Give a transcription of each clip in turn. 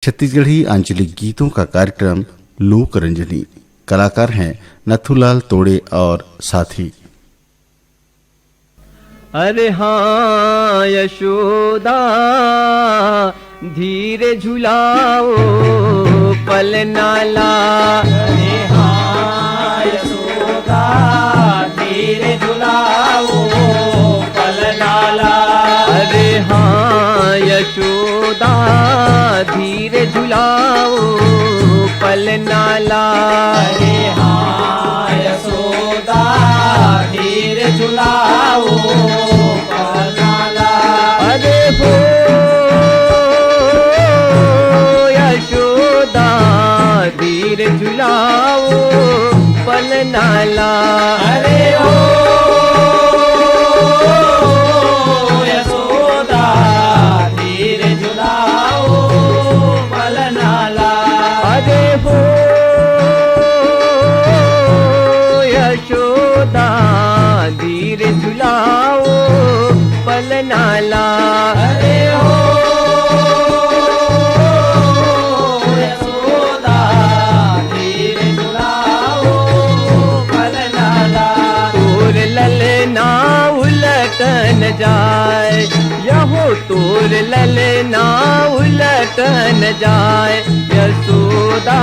छत्तीसगढ़ी आंचलिक गीतों का कार्यक्रम लोक रंजनी। कलाकार हैं नथुलाल तोड़े और साथी। अरे हाँ यशोदा धीरे झुलाओ पलनाला। अरे हाँ यशोदा धीरे झुलाओ पलनाला। अरे हाँ यशोदा धीरे झुलाओ पलनाला। अरे हाँ यशोदा धीरे झुलाओ पलनाला। अरे हो यशोदा धीरे झुलाओ पलनाला। अरे ओ यशोदा धीरे झुलाओ पलनाला। अरे हो यशोदा धीरे झुलाओ पलनाला। अरे ओ यशोदा धीरे झुलाओ पलनाला। तोर ललना उलटन जाए यहो तोर ललना उलटन जाए। यशोदा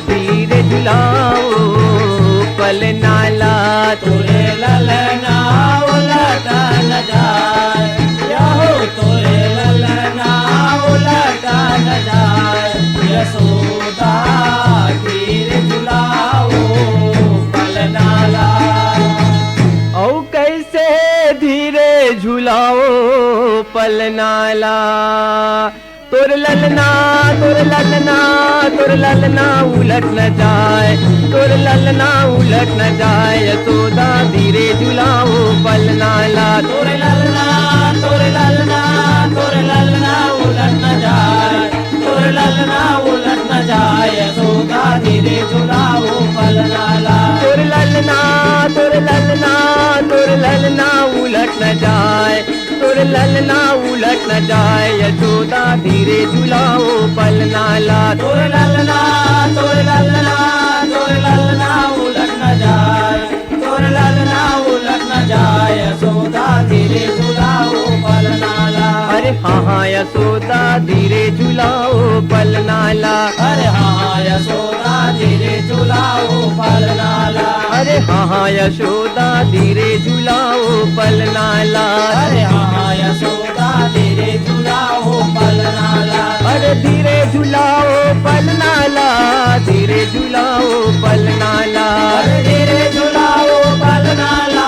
धीरे झुलाओ पलनाला। तोरे ललना उलटा न जाए यहो तोरे ललना उलटा न जाए। यशोदा धीरे झुलाओ पलनाला। औ कैसे धीरे झुलाओ पलनाला। तोर ललना तोर ललना तोर ललना उलट न जाए। तोर ललना उलट न जाए। यशोदा धीरे झुलाओ पलनाला। तोरे ललना तोरे ललना तोरे ललना उलट न जाए। तोरे ललना उलट न जाए। यशोदा धीरे झुलाओ पलनाला। तोर ललना तोर ललना तोर ललना उलट न जाए। तोर ललना उलट न जाए। यशोदा धीरे झुलाओ पलनाला। तोरे ललना तोरे ललना तोरे ललना उलट न जाए। तोरे ललना उलट न जाए। यशोदा धीरे झुलाओ पलनाला। अरे हाँ यशोदा धीरे झुलाओ पलनाला। अरे हाँ यशोदा धीरे झुलाओ पलनाला। अरे हाँ यशोदा धीरे झुलाओ पलनाला। अरे हाँ यशोदा धीरे झुलाओ पलनाला। अरे धीरे झुलाओ पलनाला। धीरे झुलाओ पलनाला। अरे धीरे झुलाओ पलनाला।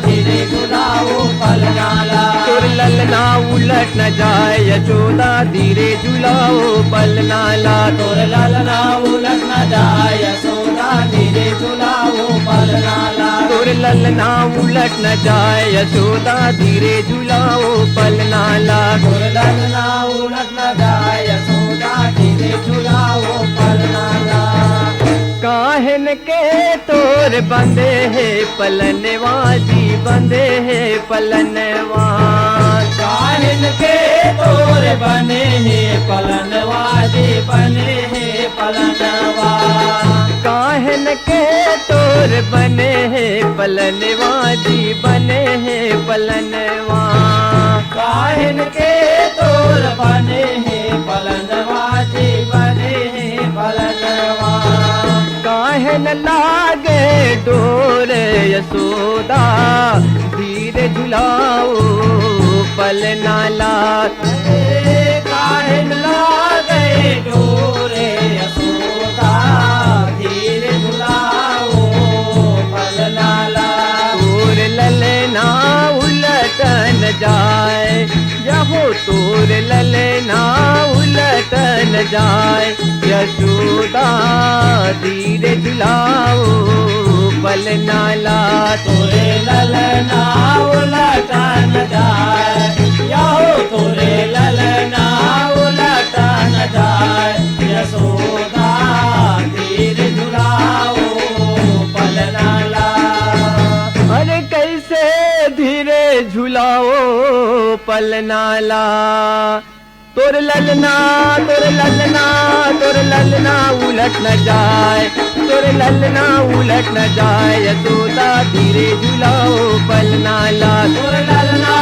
धीरे झुलाओ पलनाला। तोर ललना उलट न जाए। यशोदा धीरे झुलाओ पलनाला। तोरे ललना उलट न जाए। यशोदा धीरे झुलाओ पलनाला। तोर ललना उलट न जाए। यशोदा धीरे झुलाओ पलनाला। तोरे ललना उलट न जाए। यशोदा धीरे झुलाओ पलनाला। काहन के तोर बंदे है पलनवा जी बंदे है पलनवा। काहिन के तोर बने हैं पलनवा जी बने हैं पलनवा। काहन के तोर बने है पलनवा जी बने है पलनवा। काहिन के तोर बने हैं पलनवा जी बने हैं पलनवा। काहन लागे डोर यशोदा धीरे झुलाओ पलनाला। अरे काहिन लागे डोरे यशोदा धीरे झुलाओ पलनाला। तोर ललना उलटन जाए यहो तोर ललना उलटन जाए। यशोदा धीरे झुलाओ पलनाला। तोरे ललना उलटा न जाए यहो तोरे ललना उलटा न जाए। यशोदा धीरे झुलाओ पलनाला। अरे कैसे धीरे झुलाओ पलनाला। तोर ललना उलट न जाए, तोर ललना उलट न जाए, यशोदा धीरे झुलाओ पलना ला। तोर ललना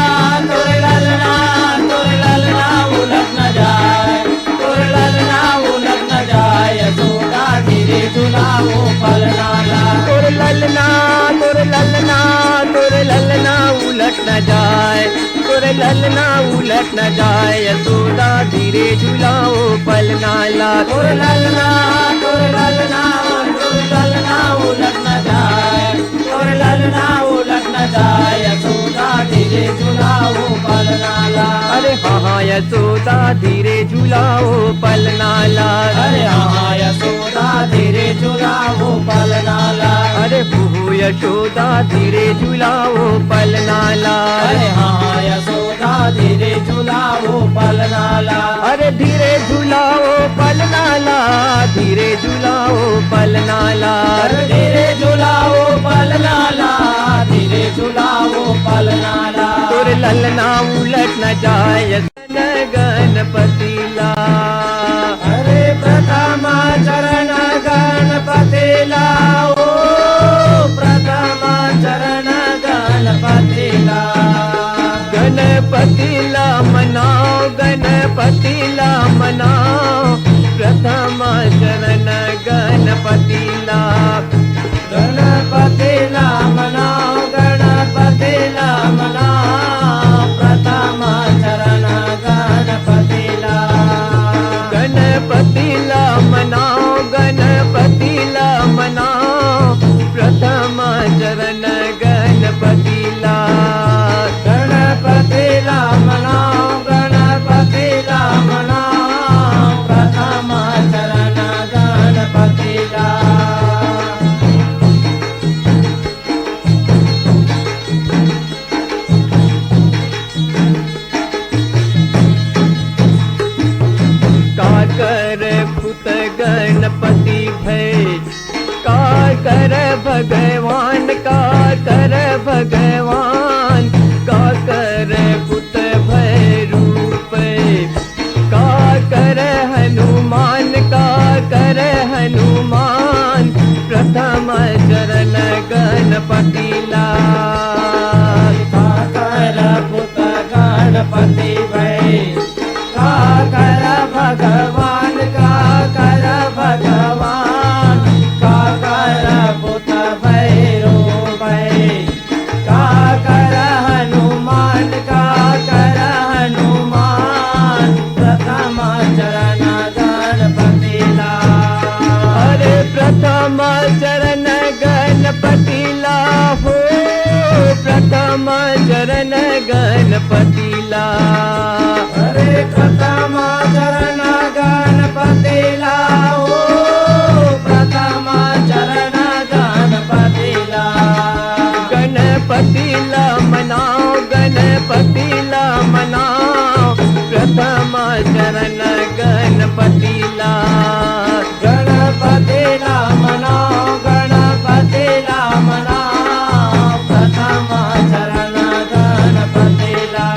उलट न जाए, तोर ललना उलट न जाए, यशोदा धीरे झुलाओ पलना ला। तोर ललना उलट न जाए, तोर ललना उलट न जाए, यशोदा धीरे झुलाओ पलना ला। तोर ललना उलट न जाए, तोर ललना उलट न जाए, यशोदा धीरे झुलाओ पलना ला। अरे हाँ यशोदा धीरे झुलाओ पलना ला। अरे हाँ यशोदा धीरे झुलाओ पलना ला। अरे हो यशोदा धीरे झुलाओ पलना ला। अरे हाँ यशोदा धीरे झुलाओ पलना ला। अरे धीरे झुलाओ पलना ला, धीरे झुलाओ पलना ला। अरे धीरे झुलाओ पलना ला, धीरे झुलाओ पलना ला। तोर ललना उलट न जाए, गणपति ला। अरे प्रथम चरण गणपति ला, ओ प्रथम चरण गणपति ला। गणपति ला मनाओ, गणपति ला मनाओ, प्रथम चरण गणपति ला। गणपति ला मनाओ, गणपति ला मनाओ, प्रथम चरण गणपति ला। गणपति ला मनाओ, गणपति ला मनाओ, प्रथम चरण गणपति ला। गणपति ला मनाओ, गणपति ला मनाओ, प्रथम चरण गणपति ला। काकर पुत गणपति भय, काकर भगवान, काकर भगवान, काकर पुत भय रूप, काकर हनुमान, काकर हनुमान, प्रथम चरण गणपति ला। काकर पुत गणपति भय, काकर भगवान, काकर भगवान, काकर पुत भैरो भय, काकर हनुमान, काकर हनुमान, प्रथम चरण गणपति ला। अरे प्रथम चरण गणपति ला हो, प्रथम चरण गणपति ला। अरे प्रथम चरण गणपति ला, ओ प्रथम चरण गणपति ला। गणपति ला मनाओ, गणपति ला मनाओ, प्रथम चरण गणपति ला। गणपति ला मनाओ, गणपति ला मनाओ, प्रथम चरण गणपति ला।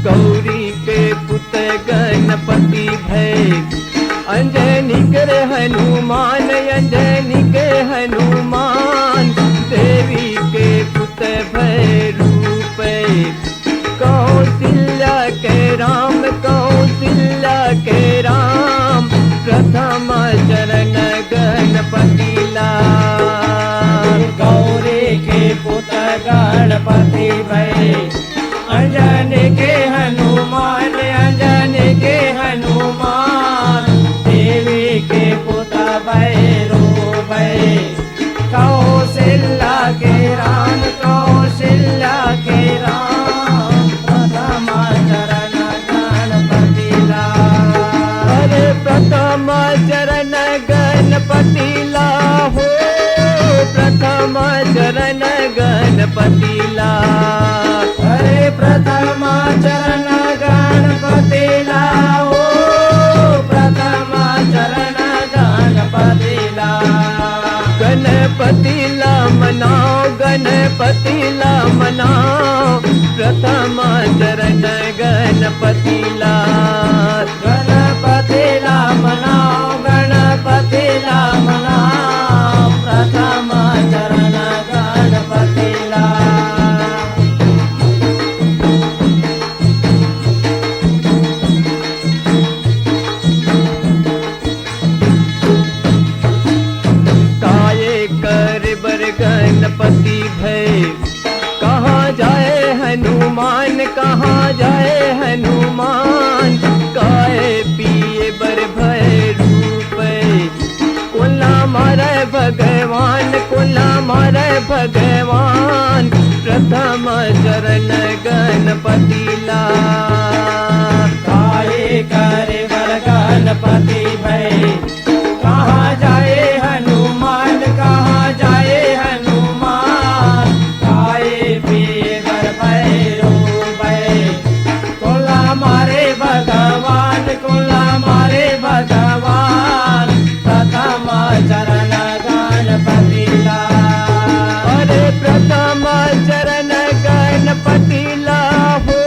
गौरी के पुत गणपति भय, अंजनी के हनुमान, अंजनी के हनुमान, देवी के पुत भय रूप, कौशल्या के राम, कौशल्या के राम, प्रथम चरण गणपति ला। गौरी के पुत गणपति भय, अंजनी के हनुमान, अंजनी के हनुमान, देवी के पुत भैरो भय, कौशल्या के राम, कौशल्या के राम, प्रथम चरण गणपति ला। अरे प्रथम चरण गणपति ला हो, प्रथम चरण गणपति ला। अरे प्रथम चरण गणपति ला, ओ प्रथम चरण गणपति ला। गणपतीला मनाओ गणपतीला मनाओ प्रथम चरण गणपतीला गणपतीला मनाओ गणपतीला मनाओ प्रथम चरण गणपतीला गणपति भय कहाँ जाए हनुमान कहाँ जाए हनुमान काए पिए बर भय रूप कोला मारे भगवान कोला मारे भगवान प्रथम चरण गणपतिला काए करे बर गणपति भय कहाँ जाए हनुमान कहाँ जाए हनुमान काए पिए बर भैरो भय कोला मारे भगवान कोला मारे भगवान प्रथम चरण गणपतिला अरे प्रथम चरण गणपतिला हो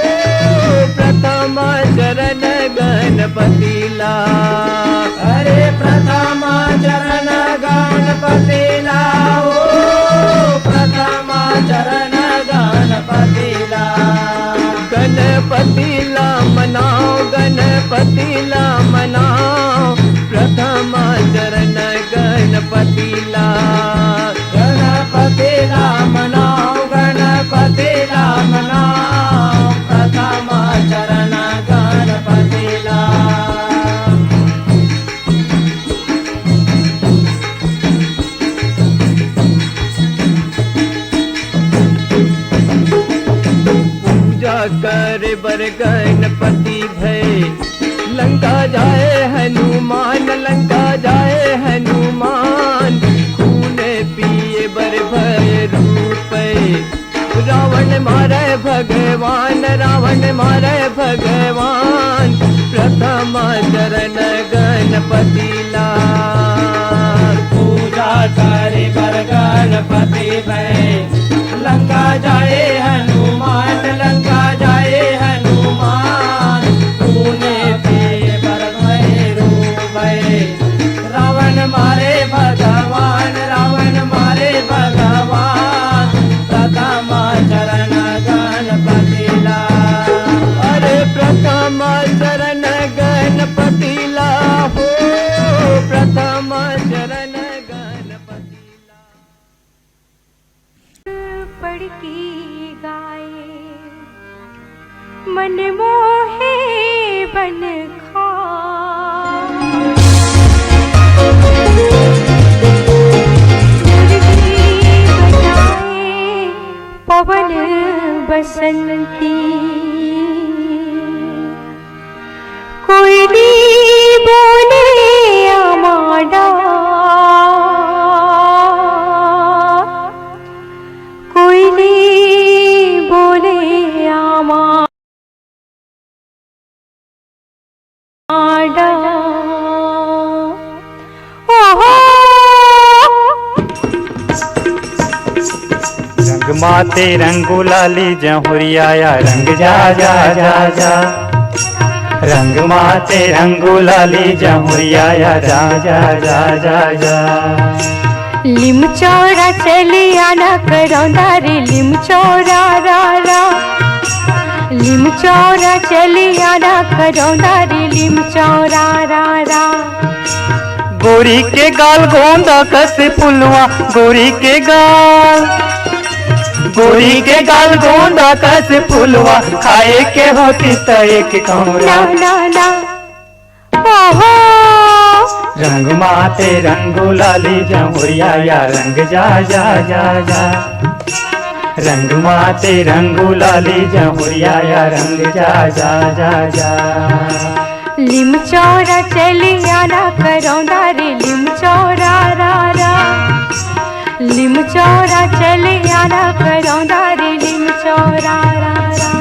प्रथम चरण गणपतिला अरे प्रथम चरण गणपतिला हो प्रथम चरण गणपतिला गणपतिला मनाओ गणपतिला मनाओ प्रथम चरण गणपतिला गणपतिला मनाओ गणपतिला मनाओ प्रथम चरण गणपतिला पूजा करे बर गणपति भय लंका जाए हनुमान लंका जाए हनुमान खूने पिए बर भय रूप रावण मारे भगवान रावण मारे भगवान प्रथम चरण गणपतिला पूजा करे बर गणपति भय लंका जाए हनुमान लंका जाए हनुमान तूने पिए बर भैरो भय रावण मारे भगवान रावण मारे भगवान प्रथम चरण गणपतिला अरे प्रथम चरण गणपतिला हो प्रथम चरण गणपतिला पड़की गाए मन मोहे बन खा पवन बसंती कोयली बोले आमाडा कोयली बोले आमाडा ओहो रंग माते रंगो लाली जहुरिया रंग जा जा जा जा रंग माते रंगो लाली जहुरिया जा जा जा जा जा लिम चौरा चलिया न करौंदा रे लिम चौरा रा रा लिम चौरा चलिया न करौंदा रे लिम चौरा रा रा गोरी के गाल गोंदा कस फुलवा गोरी के गाल गोंदा कस फुलवा खाए के होती त एक कौरा ना ना ओहो रंग माते रंगो लाली जहुरिया रंग जा जा जा जा रंग माते रंगो लाली जहुरिया रंग जा जा जा जा लिम चौरा चलिया न करौंदा रे लिम चौरा रा रा लिम चौरा चलिया न करौंदा रे लिम चौरा रा रा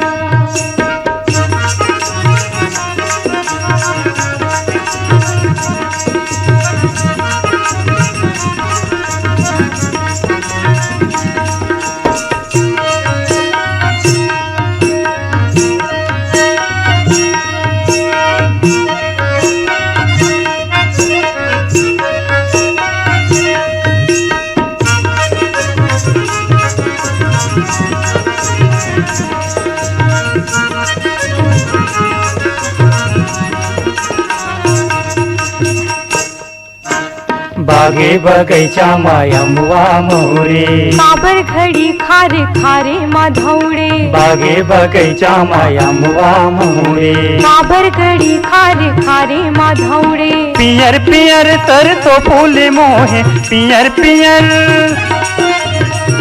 बागे बगैचा मायमुआ मोरे काबर घड़ी खारे खारे माधौड़े बागे बगैचा मायमुआ मोरे काबर घड़ी खारे खारे माधौड़े पियर पियर तर तो फूल मोहे पियर पियर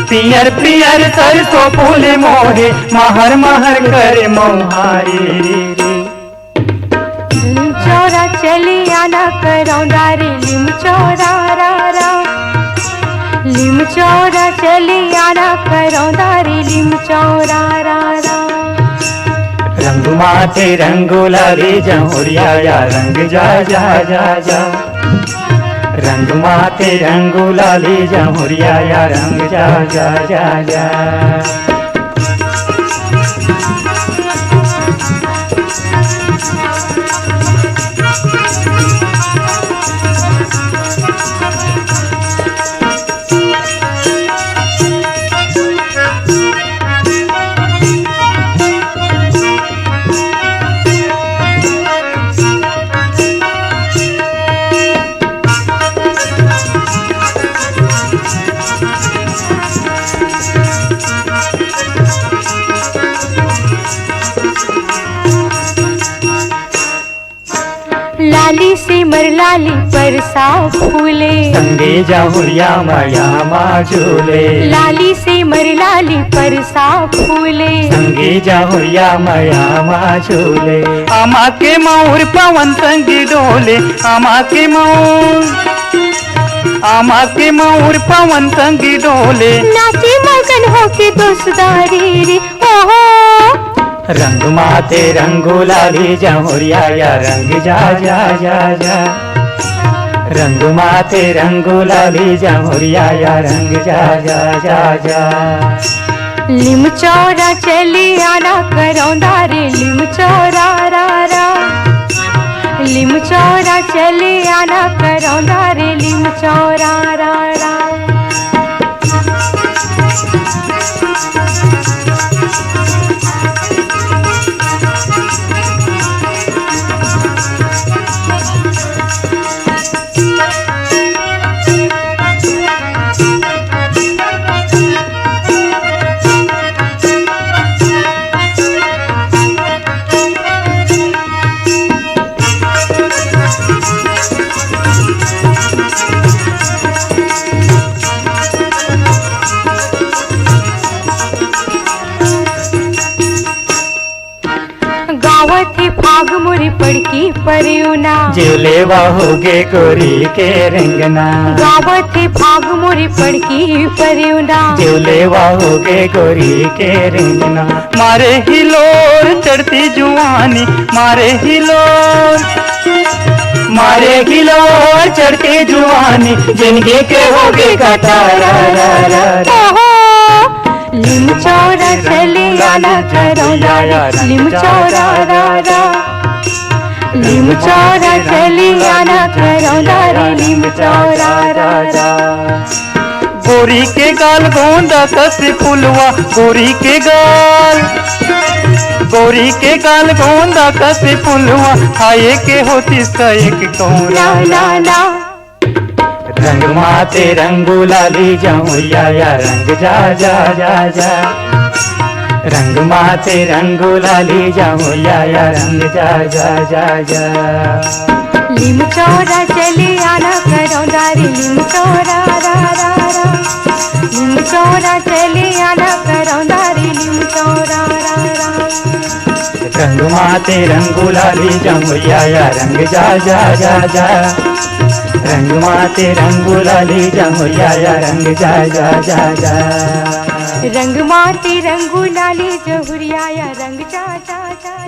पियर पियर तर तो फूल मोहे महर महर करे मोहारी रे लिम चौरा चली आना करौंदा रे लिम चौरा रा रा लिम चौरा चली आना करौंदा रे लिम चौरा रा रा रंग माथे रंगोला रे जहुरिया या रंग जा जा जा जा रंग माथे रंगोला रे जहुरिया या रंग जा जा जा जा लाली से मर लाली परसा फूले संगे जहुरिया माया माँ झूले लाली से मर लाली परसा फूले संगे जहुरिया माया माँ झूले आमा के मोर पवन संगी डोले आमा के मोर पवन संगी डोले नाचे मगन होके दोस्तारी रे ओहो रंग माथे रंगोला रे जहुरिया या रंग जा जा जा जा रंग माथे रंगोला रे जहुरिया या रंग जा जा जा जा लिम चौरा चली आना करौंदा रे लिम चौरा रा रा लिम चौरा चली आना करौंदा रे लिम चौरा रा रा गावत ही फाग मुरी पड़की परियुना जेले होगे गोरी के रंगना गावत ही फाग मुरी पड़की परियुना जेले होगे गोरी के रंगना मारे हिलोर चढ़ती जुआनी मारे हिलोर चढ़ती जुआनी जिंदगी के होगे कटारा रा रा रा लिम चौरा चले आना करौंदा रे लिम चौरा रा रा लिम चौरा चले आना करौंदा रे लिम चौरा रा रा गोरी के गाल गोंदा कस फुलवा गोरी के गाल गोंदा कस फुलवा खाए के होती एक कौरा ला ला रंग माथे रंगोला ली जहुरिया या रंग जा जा जा जा रंग माथे रंगोला ली जहुरिया या रंग जा जा जा जा लिम चौरा चले आना करौंदा रे लिम चौरा रा रा रा लिम चौरा चले आना करौंदा रे लिम चौरा रा रा रंग माथे रंगोला ली जहुरिया या रंग जा जा जा जा रंग माथे रंगोला ली जहुरिया या रंग जा जा जा जा रंग माते रंगुलाली जहुरिया या रंग जा जा जा